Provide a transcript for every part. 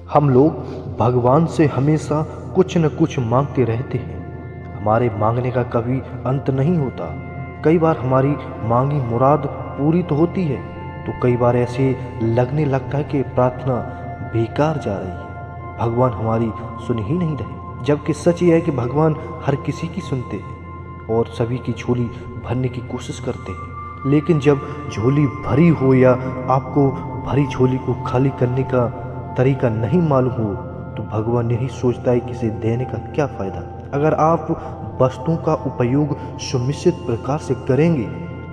हम लोग भगवान से हमेशा कुछ न कुछ मांगते रहते हैं। हमारे मांगने का कभी अंत नहीं होता। कई बार हमारी मांगी मुराद पूरी तो होती है, तो कई बार ऐसे लगने लगता है कि प्रार्थना बेकार जा रही है, भगवान हमारी सुन ही नहीं रहे। जबकि सच ये है कि भगवान हर किसी की सुनते हैं और सभी की झोली भरने की कोशिश करते हैं। लेकिन जब झोली भरी हो या आपको भरी झोली को खाली करने का तरीका नहीं मालूम हो, तो भगवान यही सोचता है कि इसे देने का क्या फ़ायदा। अगर आप वस्तुओं का उपयोग सुनिश्चित प्रकार से करेंगे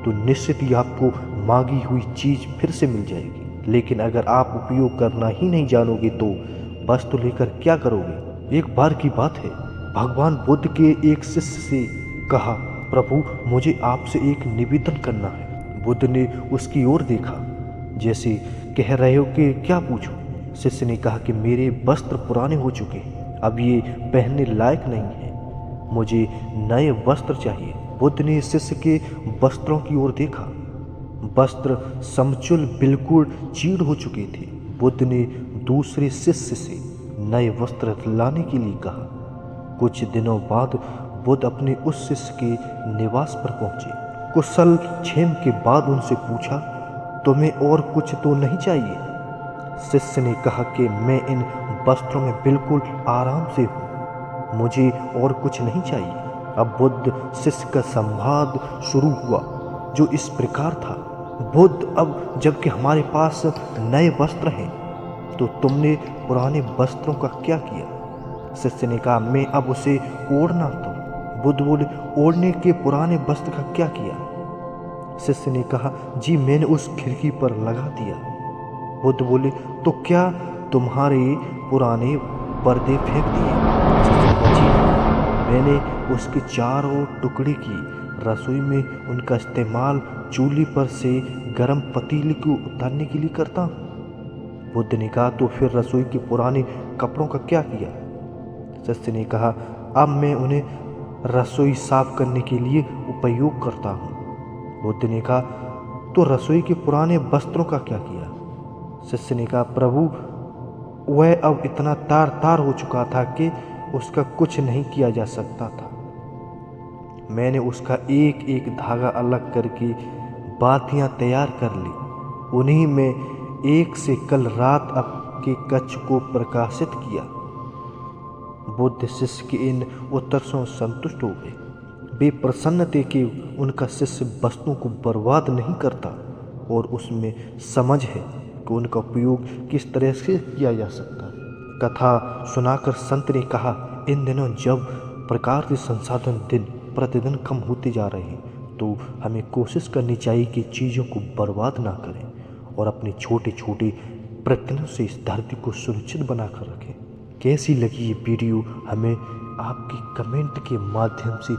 तो निश्चित ही आपको मांगी हुई चीज़ फिर से मिल जाएगी। लेकिन अगर आप उपयोग करना ही नहीं जानोगे तो वस्तु लेकर क्या करोगे। एक बार की बात है, भगवान बुद्ध के एक शिष्य से कहा, प्रभु मुझे आपसे एक निवेदन करना है। बुद्ध ने उसकी ओर देखा जैसे कह रहे हो कि क्या पूछो। शिष्य ने कहा कि मेरे वस्त्र पुराने हो चुके हैं, अब ये पहनने लायक नहीं है, मुझे नए वस्त्र चाहिए। बुद्ध ने शिष्य के वस्त्रों की ओर देखा। वस्त्र समचुल बिल्कुल चीड़ हो चुके थे। बुद्ध ने दूसरे शिष्य से नए वस्त्र लाने के लिए कहा। कुछ दिनों बाद बुद्ध अपने उस शिष्य के निवास पर पहुंचे। कुशल क्षेम के बाद उनसे पूछा, तुम्हें और कुछ तो नहीं चाहिए। शिष्य ने कहा कि मैं इन वस्त्रों में बिल्कुल आराम से हूँ, मुझे और कुछ नहीं चाहिए। अब बुद्ध शिष्य का संवाद शुरू हुआ जो इस प्रकार था, बुद्ध अब जबकि हमारे पास नए वस्त्र हैं तो तुमने पुराने वस्त्रों का क्या किया। शिष्य ने कहा, मैं अब उसे ओढ़ना दूं। बुद्ध बोले, ओढ़ने के पुराने वस्त्र का क्या किया। शिष्य ने कहा, जी मैंने उस खिड़की पर लगा दिया। बुद्ध बोले, तो क्या तुम्हारे पुराने पर्दे फेंक दिए। शिष्य ने कहा, जी मैंने उसके चारों टुकड़े की रसोई में उनका इस्तेमाल चूल्हे पर से गर्म पतीले को उतारने के लिए करता हूँ। बुद्ध ने कहा, तो फिर रसोई के पुराने कपड़ों का क्या किया। शिष्य ने कहा, अब मैं उन्हें रसोई साफ करने के लिए उपयोग करता हूँ। बुद्ध ने कहा, तो रसोई के पुराने वस्त्रों का क्या किया। शिष्य ने कहा, प्रभु वह अब इतना तार तार हो चुका था कि उसका कुछ नहीं किया जा सकता था। मैंने उसका एक एक धागा अलग करके बातियां तैयार कर ली, उन्हीं में एक से कल रात आपके कच्छ को प्रकाशित किया। बुद्ध शिष्य के इन उत्तर से संतुष्ट हो गए। वे प्रसन्न थे कि उनका शिष्य वस्तुओं को बर्बाद नहीं करता और उसमें समझ है कि उनका उपयोग किस तरह से किया जा सकता है। कथा सुनाकर संत ने कहा, इन दिनों जब प्रकार के संसाधन दिन प्रतिदिन कम होते जा रहे हैं तो हमें कोशिश करनी चाहिए कि चीज़ों को बर्बाद ना करें और अपने छोटे छोटे प्रयत्नों से इस धरती को सुरक्षित बनाकर रखें। कैसी लगी ये वीडियो हमें आपकी कमेंट के माध्यम से